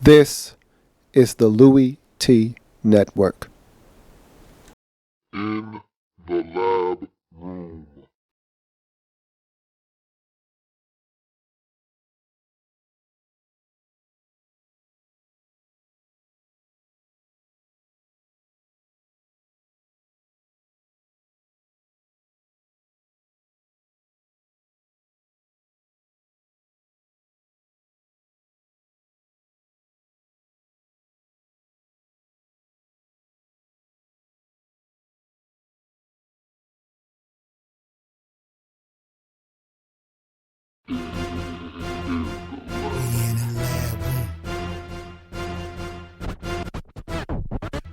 This is the Louie T Network. In the Lab Room.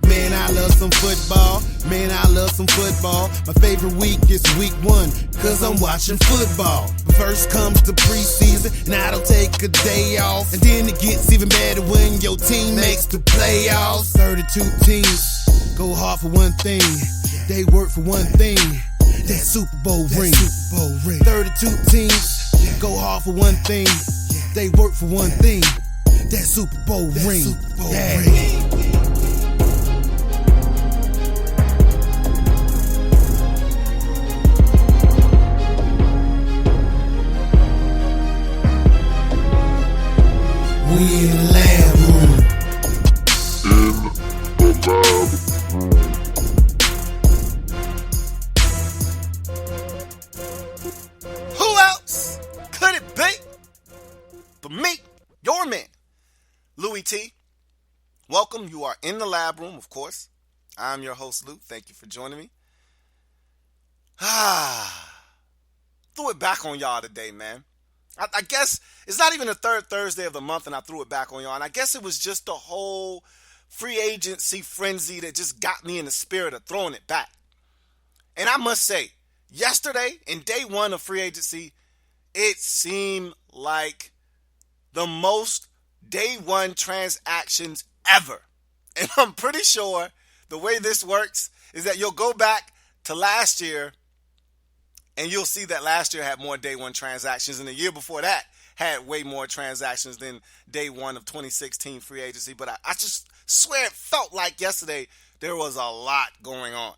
Man, I love some football. Man, I love some football. My favorite week is week 1, cause I'm watching football. First comes the preseason, and I don't take a day off. And then it gets even better when your team makes the playoffs. 32 teams go hard for one thing. They work for one thing. That Super Bowl ring. 32 teams go hard for one thing. They work for one thing. That Super Bowl ring. We in the lab room. In the Lab Room. Who else could it be but me, your man, Louie T? Welcome. You are in the lab room, of course. I'm your host, Lou. Thank you for joining me. Threw it back on y'all today, man. I guess it's not even the third Thursday of the month and I threw it back on y'all. And I guess it was just the whole free agency frenzy that just got me in the spirit of throwing it back. And I must say, yesterday, in day one of free agency, it seemed like the most day one transactions ever. And I'm pretty sure the way this works is that you'll go back to last year and you'll see that last year had more day one transactions, and the year before that had way more transactions than day one of 2016 free agency. But I just swear it felt like yesterday there was a lot going on.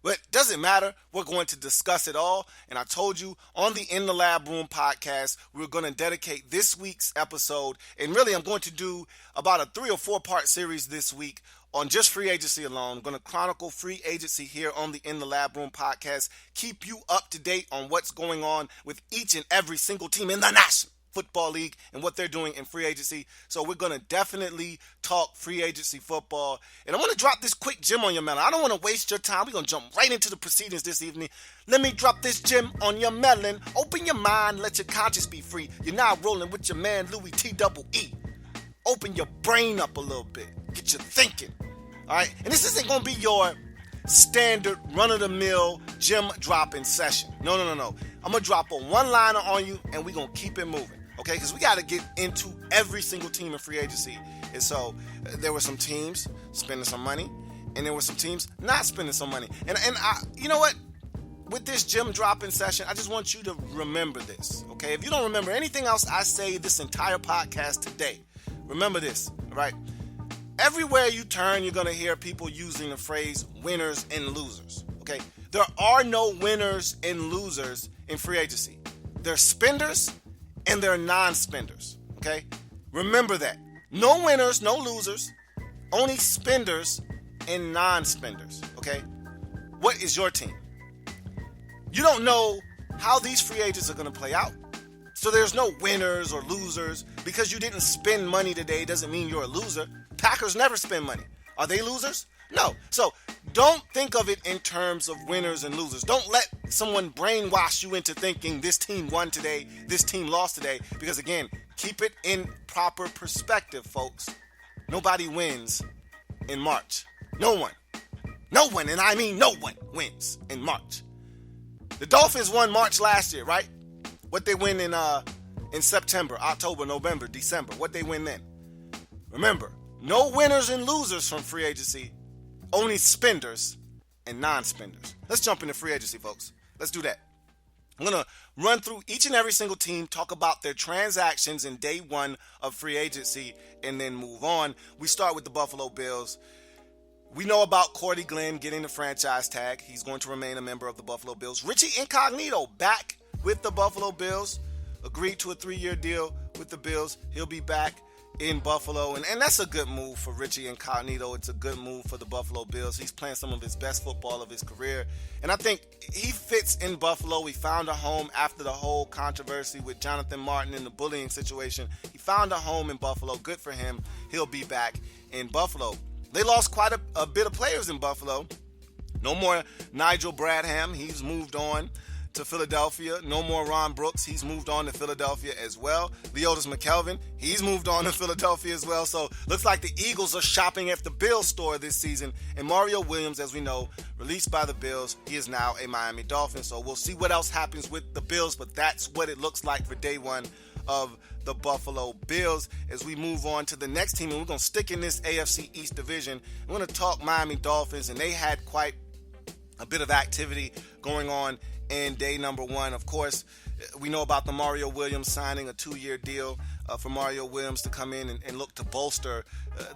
But it doesn't matter. We're going to discuss it all. And I told you on the In the Lab Room podcast, we're going to dedicate this week's episode. And really, I'm going to do about a 3 or 4 part series this week on just free agency alone. I'm going to chronicle free agency here on the In the Lab Room podcast. Keep you up to date on what's going on with each and every single team in the National Football League and what they're doing in free agency. So we're going to definitely talk free agency football. And I want to drop this quick gem on your melon. I don't want to waste your time. We're going to jump right into the proceedings this evening. Let me drop this gem on your melon. Open your mind. Let your conscience be free. You're now rolling with your man, Louie T-double-E. Open your brain up a little bit. Get you thinking. All right? And this isn't going to be your standard run-of-the-mill gem dropping session. No. I'm going to drop a one-liner on you, and we're going to keep it moving. Okay, because we got to get into every single team in free agency. And so there were some teams spending some money, and there were some teams not spending some money. And you know what? With this gem dropping session, I just want you to remember this. Okay, if you don't remember anything else I say this entire podcast today, remember this. All right, everywhere you turn, you're gonna hear people using the phrase winners and losers. Okay, there are no winners and losers in free agency. They're spenders and they're non-spenders, okay? Remember that. No winners, no losers, only spenders and non-spenders, okay? What is your team? You don't know how these free agents are going to play out. So there's no winners or losers. Because you didn't spend money today doesn't mean you're a loser. Packers never spend money. Are they losers? No. So don't think of it in terms of winners and losers. Don't let someone brainwash you into thinking this team won today, this team lost today. Because again, keep it in proper perspective, folks. Nobody wins in March. No one. No one, and I mean no one, wins in March. The Dolphins won March last year, right? What they win in September, October, November, December. What they win then. Remember, no winners and losers from free agency. Only spenders and non-spenders. Let's jump into free agency, folks. Let's do that. I'm going to run through each and every single team, talk about their transactions in day one of free agency, and then move on. We start with the Buffalo Bills. We know about Cordy Glenn getting the franchise tag. He's going to remain a member of the Buffalo Bills. Richie Incognito back with the Buffalo Bills. Agreed to a 3-year deal with the Bills. He'll be back in Buffalo, and that's a good move for Richie Incognito. It's a good move for the Buffalo Bills. He's playing some of his best football of his career, and I think he fits in Buffalo. He found a home after the whole controversy with Jonathan Martin and the bullying situation. He found a home in Buffalo. Good for him. He'll be back in Buffalo. They lost quite a bit of players in Buffalo. No more Nigel Bradham. He's moved on to Philadelphia. No more Ron Brooks. He's moved on to Philadelphia as well. Leotis McKelvin, he's moved on to Philadelphia as well. So looks like the Eagles are shopping at the Bills store this season. And Mario Williams, as we know, released by the Bills, he is now a Miami Dolphin. So we'll see what else happens with the Bills, but that's what it looks like for day one of the Buffalo Bills. As we move on to the next team, and we're going to stick in this AFC East division, we're going to talk Miami Dolphins, and they had quite a bit of activity going on in day number one. Of course, we know about the Mario Williams signing a 2-year deal for Mario Williams to come in and look to bolster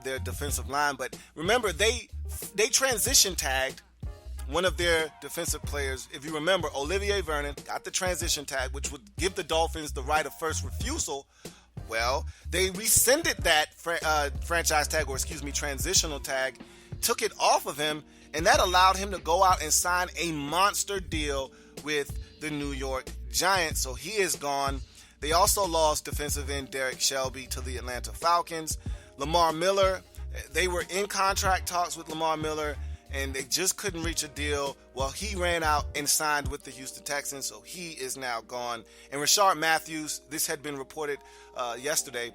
their defensive line. But remember, they transition tagged one of their defensive players. If you remember, Olivier Vernon got the transition tag, which would give the Dolphins the right of first refusal. Well, they rescinded that transitional tag, took it off of him, and that allowed him to go out and sign a monster deal with the New York Giants. So he is gone. They also lost defensive end Derek Shelby to the Atlanta Falcons. Lamar Miller, they were in contract talks with Lamar Miller, and they just couldn't reach a deal. Well, he ran out and signed with the Houston Texans, so he is now gone. And Rashard Matthews, this had been reported yesterday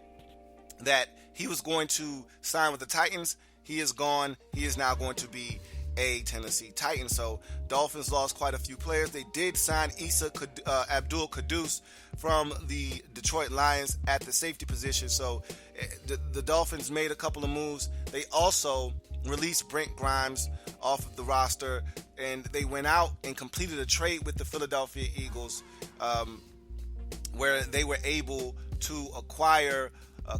that he was going to sign with the Titans. He is gone. He is now going to be a Tennessee Titan. So Dolphins lost quite a few players. They did sign Abdul Quddus from the Detroit Lions at the safety position. So the Dolphins made a couple of moves. They also released Brent Grimes off of the roster, and they went out and completed a trade with the Philadelphia Eagles where they were able to acquire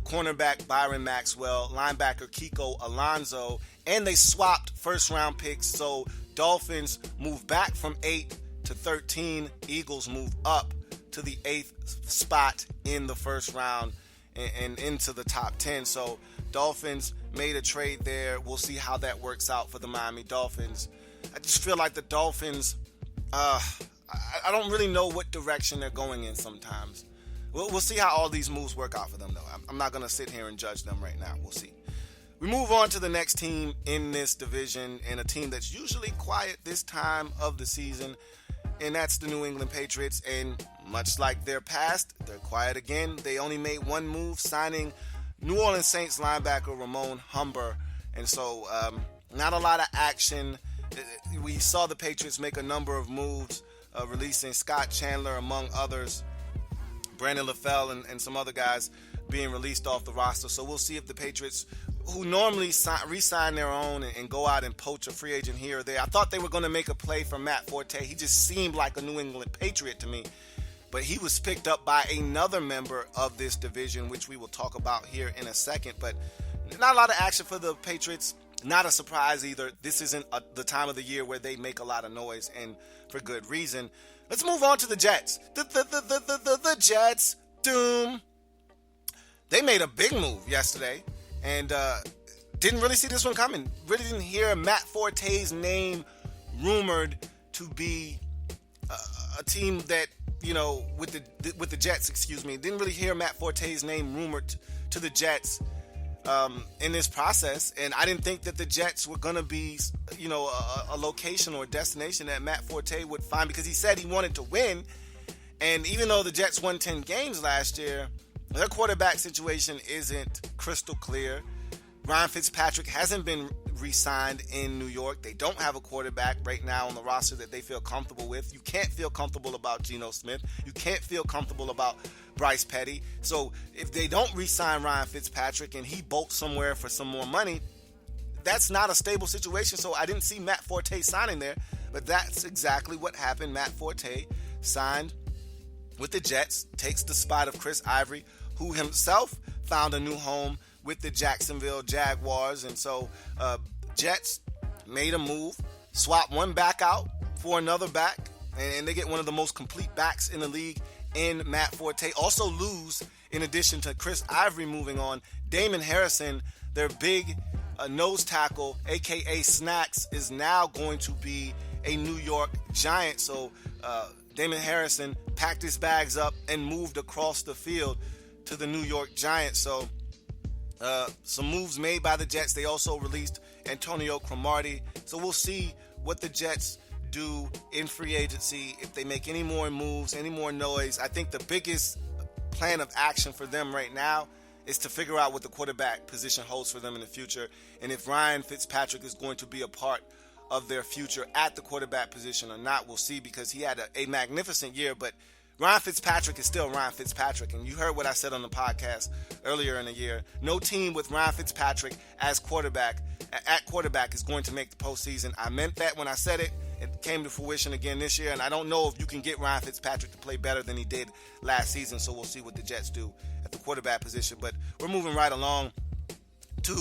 cornerback Byron Maxwell, linebacker Kiko Alonso, and they swapped first-round picks. So Dolphins move back from 8 to 13. Eagles move up to the 8th spot in the first round and into the top 10. So Dolphins made a trade there. We'll see how that works out for the Miami Dolphins. I just feel like the Dolphins, I don't really know what direction they're going in sometimes. We'll see how all these moves work out for them, though. I'm not going to sit here and judge them right now. We'll see. We move on to the next team in this division, and a team that's usually quiet this time of the season, and that's the New England Patriots. And much like their past, they're quiet again. They only made one move, signing New Orleans Saints linebacker Ramon Humber. And so not a lot of action. We saw the Patriots make a number of moves, releasing Scott Chandler, among others, Brandon LaFell, and some other guys being released off the roster. So we'll see if the Patriots, who normally re-sign their own and go out and poach a free agent here or there. I thought they were going to make a play for Matt Forte. He just seemed like a New England Patriot to me. But he was picked up by another member of this division, which we will talk about here in a second. But not a lot of action for the Patriots. Not a surprise either. This isn't the time of the year where they make a lot of noise, and for good reason. Let's move on to the Jets. The Jets, doom. They made a big move yesterday, and didn't really see this one coming. Really didn't hear Matt Forte's name rumored to be a team that, you know, with the Jets, didn't really hear Matt Forte's name rumored to the Jets in this process. And I didn't think that the Jets were going to be, you know, a location or a destination that Matt Forte would find, because he said he wanted to win. And even though the Jets won 10 games last year, their quarterback situation isn't crystal clear. Ryan Fitzpatrick hasn't been re-signed in New York. They don't have a quarterback right now on the roster that they feel comfortable with. You can't feel comfortable about Geno Smith. You can't feel comfortable about Bryce Petty. So if they don't re-sign Ryan Fitzpatrick and he bolts somewhere for some more money, that's not a stable situation. So I didn't see Matt Forte signing there, but that's exactly what happened. Matt Forte signed with the Jets, takes the spot of Chris Ivory, who himself found a new home with the Jacksonville Jaguars. And so Jets made a move, swapped one back out for another back, and they get one of the most complete backs in the league in Matt Forte. Also lose, in addition to Chris Ivory moving on, Damon Harrison, their big nose tackle, a.k.a. Snacks, is now going to be a New York Giant. So Damon Harrison packed his bags up and moved across the field to the New York Giants. So some moves made by the Jets. They also released Antonio Cromartie. So we'll see what the Jets do in free agency, if they make any more moves, any more noise. I think the biggest plan of action for them right now is to figure out what the quarterback position holds for them in the future, and if Ryan Fitzpatrick is going to be a part of their future at the quarterback position or not. We'll see, because he had a magnificent year, but Ryan Fitzpatrick is still Ryan Fitzpatrick, and you heard what I said on the podcast earlier in the year. No team with Ryan Fitzpatrick as quarterback is going to make the postseason. I meant that when I said it. It came to fruition again this year, and I don't know if you can get Ryan Fitzpatrick to play better than he did last season, so we'll see what the Jets do at the quarterback position. But we're moving right along to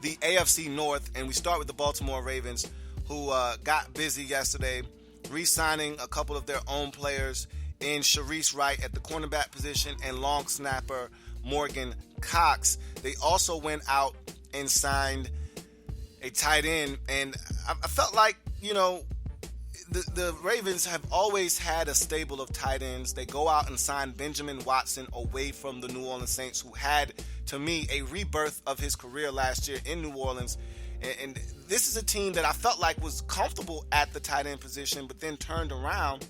the AFC North, and we start with the Baltimore Ravens, who got busy yesterday, re-signing a couple of their own players in Sharice Wright at the cornerback position and long snapper Morgan Cox. They also went out and signed a tight end, and I felt like, the Ravens have always had a stable of tight ends. They go out and sign Benjamin Watson away from the New Orleans Saints, who had, to me, a rebirth of his career last year in New Orleans. And this is a team that I felt like was comfortable at the tight end position, but then turned around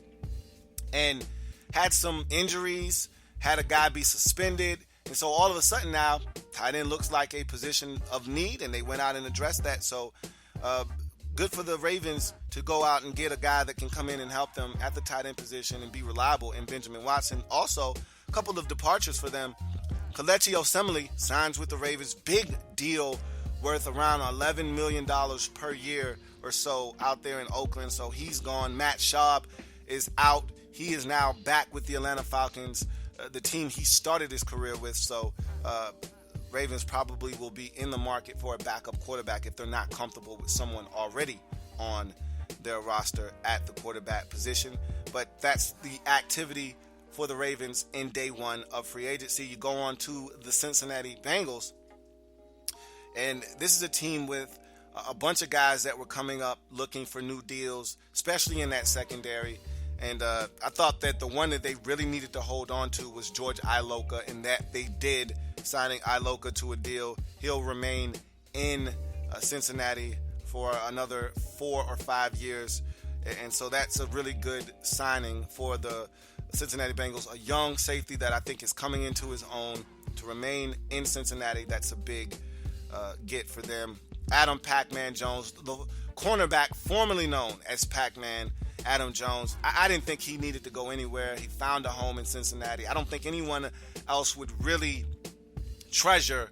and had some injuries, had a guy be suspended. And so all of a sudden now, tight end looks like a position of need, and they went out and addressed that. So good for the Ravens to go out and get a guy that can come in and help them at the tight end position and be reliable in Benjamin Watson. Also, a couple of departures for them. Kelechi Osemele signs with the Ravens. Big deal, worth around $11 million per year or so out there in Oakland. So he's gone. Matt Schaub is out. He is now back with the Atlanta Falcons, the team he started his career with. So Ravens probably will be in the market for a backup quarterback if they're not comfortable with someone already on their roster at the quarterback position. But that's the activity for the Ravens in day one of free agency. You go on to the Cincinnati Bengals, and this is a team with a bunch of guys that were coming up looking for new deals, especially in that secondary. And I thought that the one that they really needed to hold on to was George Iloka, and that they did, signing Iloka to a deal. He'll remain in Cincinnati for another 4 or 5 years. And so that's a really good signing for the Cincinnati Bengals. A young safety that I think is coming into his own to remain in Cincinnati. That's a big get for them. Adam Pac-Man Jones, the cornerback formerly known as Pac-Man, Adam Jones. I didn't think he needed to go anywhere. He found a home in Cincinnati. I don't think anyone else would really treasure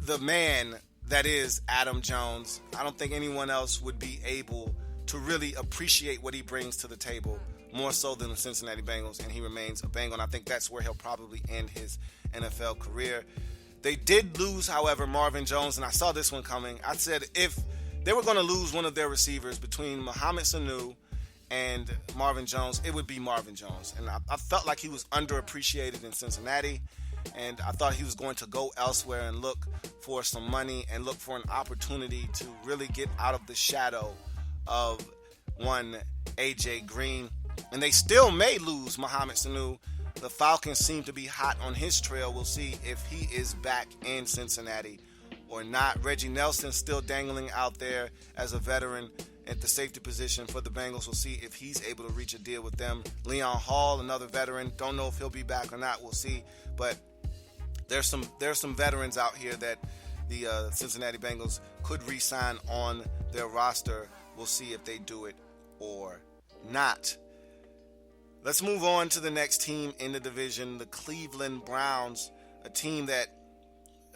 the man that is Adam Jones. I don't think anyone else would be able to really appreciate what he brings to the table more so than the Cincinnati Bengals, and he remains a Bengal, and I think that's where he'll probably end his NFL career. They did lose, however, Marvin Jones, and I saw this one coming. I said if they were going to lose one of their receivers between Mohamed Sanu and Marvin Jones, it would be Marvin Jones. And I felt like he was underappreciated in Cincinnati, and I thought he was going to go elsewhere and look for some money and look for an opportunity to really get out of the shadow of one A.J. Green. And they still may lose Mohamed Sanu. The Falcons seem to be hot on his trail. We'll see if he is back in Cincinnati or not. Reggie Nelson still dangling out there as a veteran at the safety position for the Bengals. We'll see if he's able to reach a deal with them. Leon Hall, another veteran. Don't know if he'll be back or not. We'll see. But there's some veterans out here that the Cincinnati Bengals could re-sign on their roster. We'll see if they do it or not. Let's move on to the next team in the division, the Cleveland Browns, a team that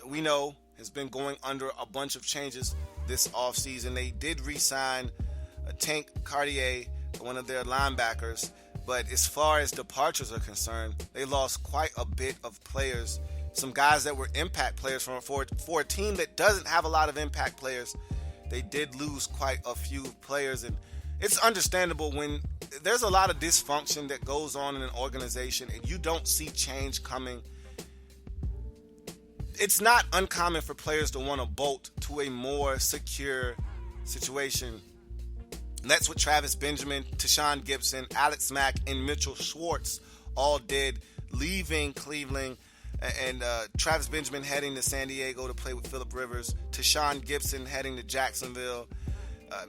we know has been going under a bunch of changes this offseason. They did re-sign Tank Cartier, one of their linebackers, But as far as departures are concerned, they lost quite a bit of players. Some guys that were impact players for a team that doesn't have a lot of impact players. They did lose quite a few players, and it's understandable when there's a lot of dysfunction that goes on in an organization and you don't see change coming. It's not uncommon for players to want to bolt to a more secure situation. And that's what Travis Benjamin, Tashawn Gibson, Alex Mack, and Mitchell Schwartz all did, leaving Cleveland. And Travis Benjamin heading to San Diego to play with Phillip Rivers. Tashawn Gibson heading to Jacksonville.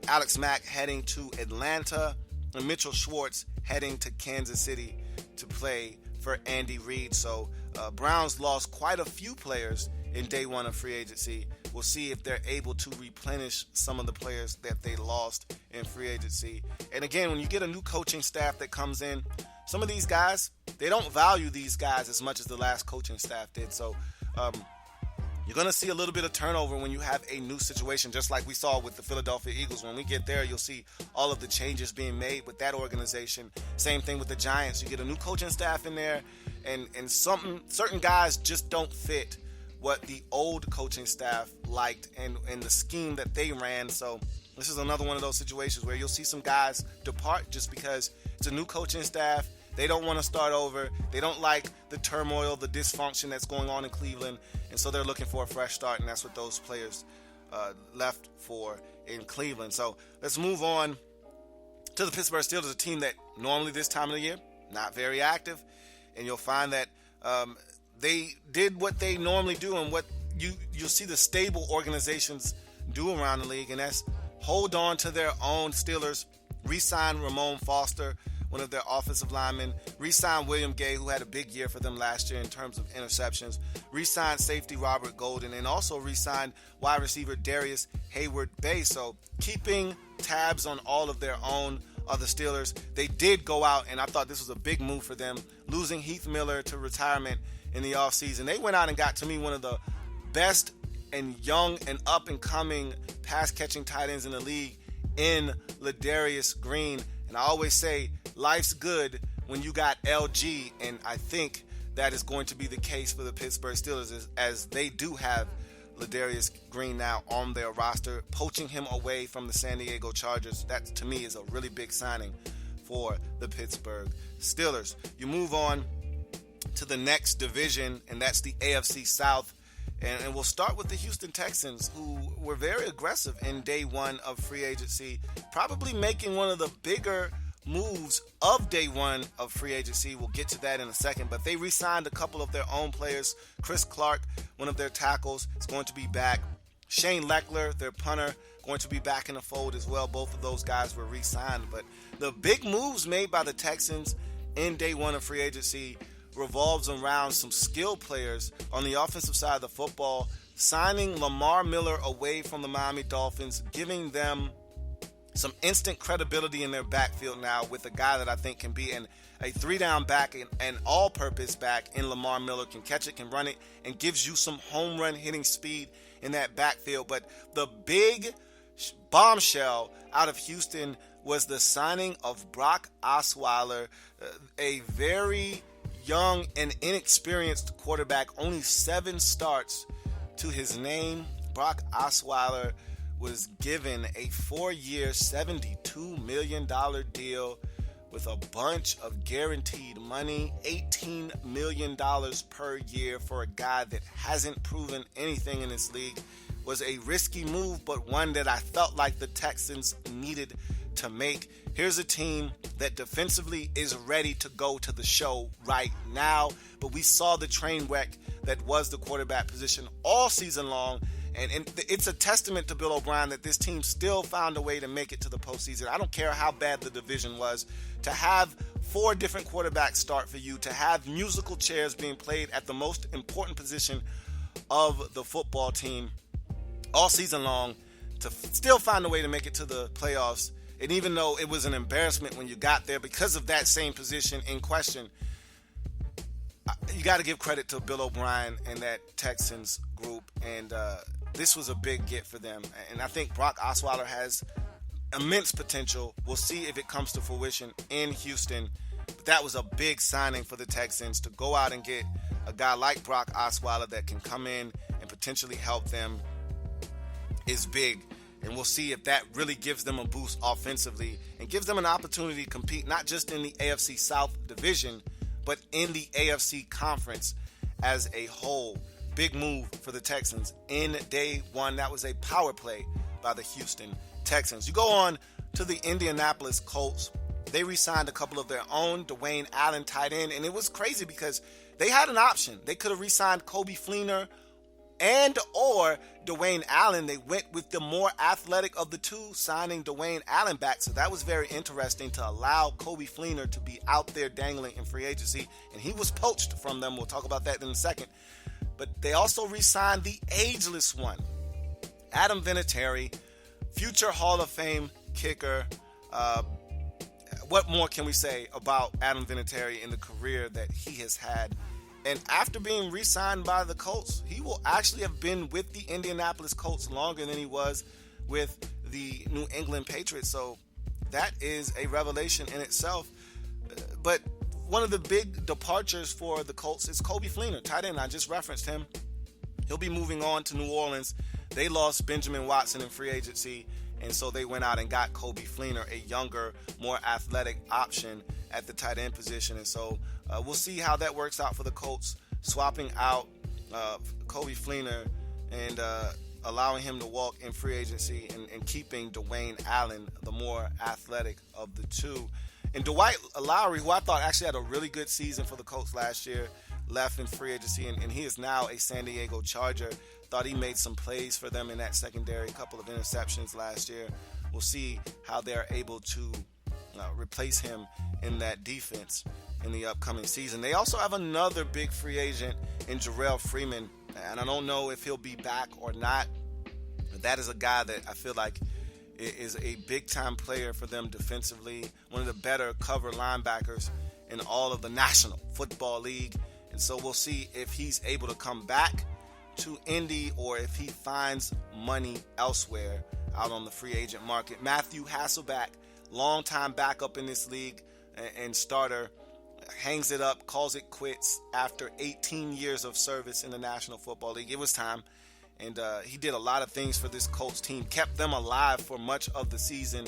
Alex Mack heading to Atlanta. And Mitchell Schwartz heading to Kansas City to play for Andy Reid. So Browns lost quite a few players in day one of free agency. We'll see if they're able to replenish some of the players that they lost in free agency. And again, when you get a new coaching staff that comes in, some of these guys, they don't value these guys as much as the last coaching staff did. So you're going to see a little bit of turnover when you have a new situation, just like we saw with the Philadelphia Eagles. When we get there, you'll see all of the changes being made with that organization. Same thing with the Giants. You get a new coaching staff in there, and certain guys just don't fit what the old coaching staff liked and the scheme that they ran. So this is another one of those situations where you'll see some guys depart just because it's a new coaching staff. They don't want to start over. They don't like the turmoil, the dysfunction that's going on in Cleveland. And so they're looking for a fresh start, and that's what those players left for in Cleveland. So let's move on to the Pittsburgh Steelers, a team that normally this time of the year, not very active. And you'll find that they did what they normally do and what you'll see the stable organizations do around the league, and that's hold on to their own. Steelers re-sign Ramon Foster, one of their offensive linemen, re-sign William Gay, who had a big year for them last year in terms of interceptions, re-sign safety Robert Golden, and also re-signed wide receiver Darius Hayward-Bay. So keeping tabs on all of their own of the Steelers. They did go out, and I thought this was a big move for them, losing Heath Miller to retirement in the offseason. They went out and got, to me, one of the best and young and up-and-coming pass-catching tight ends in the league in Ladarius Green. And I always say life's good when you got LG, and I think that is going to be the case for the Pittsburgh Steelers as they do have Ladarius Green now on their roster, poaching him away from the San Diego Chargers. That, to me, is a really big signing for the Pittsburgh Steelers. You move on to the next division, and that's the AFC South. And we'll start with the Houston Texans, who were very aggressive in day one of free agency, probably making one of the bigger moves of day one of free agency. We'll get to that in a second, but they re-signed a couple of their own players. Chris Clark, one of their tackles, is going to be back. Shane Leckler, their punter, going to be back in the fold as well. Both of those guys were re-signed, but the big moves made by the Texans in day one of free agency revolves around some skilled players on the offensive side of the football, signing Lamar Miller away from the Miami Dolphins, giving them some instant credibility in their backfield now with a guy that I think can be a three-down back and all-purpose back in Lamar Miller, can catch it, can run it, and gives you some home run hitting speed in that backfield. But the big bombshell out of Houston was the signing of Brock Osweiler, a very young and inexperienced quarterback, only 7 starts to his name. Brock Osweiler was given a 4-year, $72 million deal with a bunch of guaranteed money, $18 million per year for a guy that hasn't proven anything in this league. Was a risky move, but one that I felt like the Texans needed to make. Here's a team that defensively is ready to go to the show right now, but we saw the train wreck that was the quarterback position all season long, and it's a testament to Bill O'Brien that this team still found a way to make it to the postseason. I don't care how bad the division was, to have 4 different quarterbacks start for you, to have musical chairs being played at the most important position of the football team all season long, to still find a way to make it to the playoffs. And even though it was an embarrassment when you got there because of that same position in question, you got to give credit to Bill O'Brien and that Texans group. And this was a big get for them. And I think Brock Osweiler has immense potential. We'll see if it comes to fruition in Houston. But that was a big signing for the Texans to go out and get a guy like Brock Osweiler that can come in and potentially help them is big. And we'll see if that really gives them a boost offensively and gives them an opportunity to compete not just in the AFC South division, but in the AFC Conference as a whole. Big move for the Texans in day one. That was a power play by the Houston Texans. You go on to the Indianapolis Colts. They re-signed a couple of their own, Dwayne Allen tight end, and it was crazy because they had an option. They could have re-signed Coby Fleener and or Dwayne Allen. They went with the more athletic of the two, signing Dwayne Allen back. So that was very interesting to allow Coby Fleener to be out there dangling in free agency, and he was poached from them. We'll talk about that in a second. But they also re-signed the ageless one, Adam Vinatieri, future Hall of Fame kicker. What more can we say about Adam Vinatieri in the career that he has had? And after being re-signed by the Colts, he will actually have been with the Indianapolis Colts longer than he was with the New England Patriots. So that is a revelation in itself. But one of the big departures for the Colts is Coby Fleener, tight end. I just referenced him. He'll be moving on to New Orleans. They lost Benjamin Watson in free agency, and so they went out and got Coby Fleener, a younger, more athletic option at the tight end position. And so we'll see how that works out for the Colts, swapping out Coby Fleener and allowing him to walk in free agency and keeping Dwayne Allen, the more athletic of the two. And Dwight Lowry, who I thought actually had a really good season for the Colts last year, left in free agency, and he is now a San Diego Charger. Thought he made some plays for them in that secondary, a couple of interceptions last year. We'll see how they're able to replace him in that defense in the upcoming season. They also have another big free agent in Jarrell Freeman, and I don't know if he'll be back or not. But that is a guy that I feel like is a big-time player for them defensively, one of the better cover linebackers in all of the National Football League. And so we'll see if he's able to come back to Indy or if he finds money elsewhere out on the free agent market. Matthew Hasselbeck, longtime backup in this league and starter, hangs it up, calls it quits after 18 years of service in the National Football League. It was time. And he did a lot of things for this Colts team, kept them alive for much of the season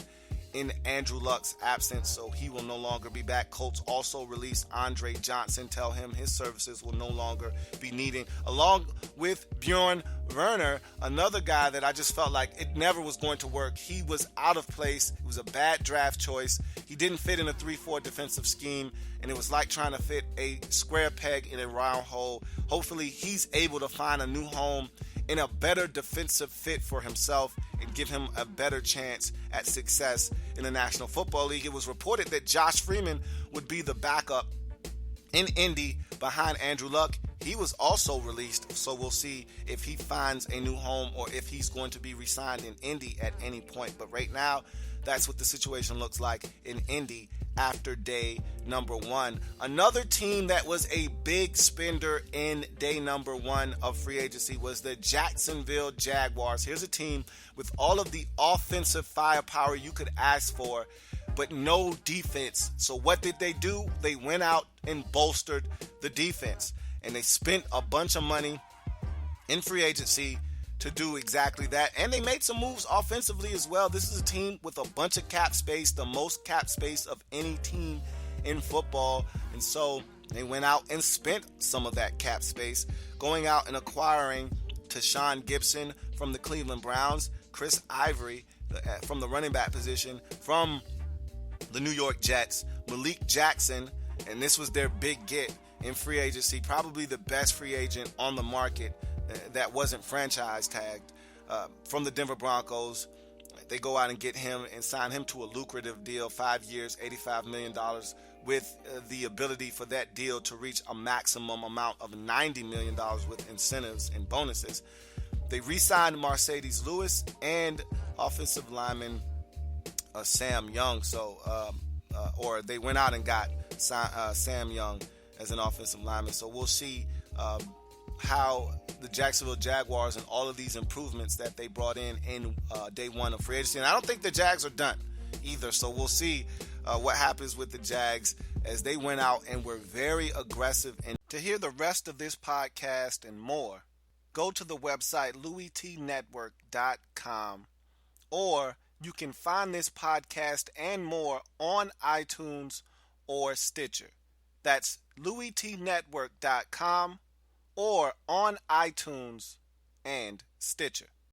in Andrew Luck's absence, so he will no longer be back. Colts also released Andre Johnson, tell him his services will no longer be needed, along with Bjorn Werner, another guy that I just felt like it never was going to work. He was out of place. It was a bad draft choice. He didn't fit in a 3-4 defensive scheme, and it was like trying to fit a square peg in a round hole. Hopefully he's able to find a new home in a better defensive fit for himself and give him a better chance at success in the National Football League. It was reported that Josh Freeman would be the backup in Indy behind Andrew Luck. He was also released, so we'll see if he finds a new home or if he's going to be re-signed in Indy at any point. But right now, that's what the situation looks like in Indy after day number one. Another team that was a big spender in day number one of free agency was the Jacksonville Jaguars. Here's a team with all of the offensive firepower you could ask for, but no defense. So what did they do? They went out and bolstered the defense, and they spent a bunch of money in free agency to do exactly that. And they made some moves offensively as well. This is a team with a bunch of cap space, the most cap space of any team in football. And so they went out and spent some of that cap space, going out and acquiring Tashawn Gibson from the Cleveland Browns, Chris Ivory from the running back position from the New York Jets, Malik Jackson, and this was their big get in free agency, probably the best free agent on the market that wasn't franchise tagged, from the Denver Broncos. They go out and get him and sign him to a lucrative deal, 5 years, $85 million, with the ability for that deal to reach a maximum amount of $90 million with incentives and bonuses. They re-signed Mercedes Lewis and offensive lineman Sam Young. Or they went out and got Sam Young as an offensive lineman. So we'll see how the Jacksonville Jaguars and all of these improvements that they brought in day one of free agency. And I don't think the Jags are done either. So we'll see what happens with the Jags as they went out and were very aggressive. And to hear the rest of this podcast and more, go to the website louietnetwork.com, or you can find this podcast and more on iTunes or Stitcher. That's louietnetwork.com or on iTunes and Stitcher.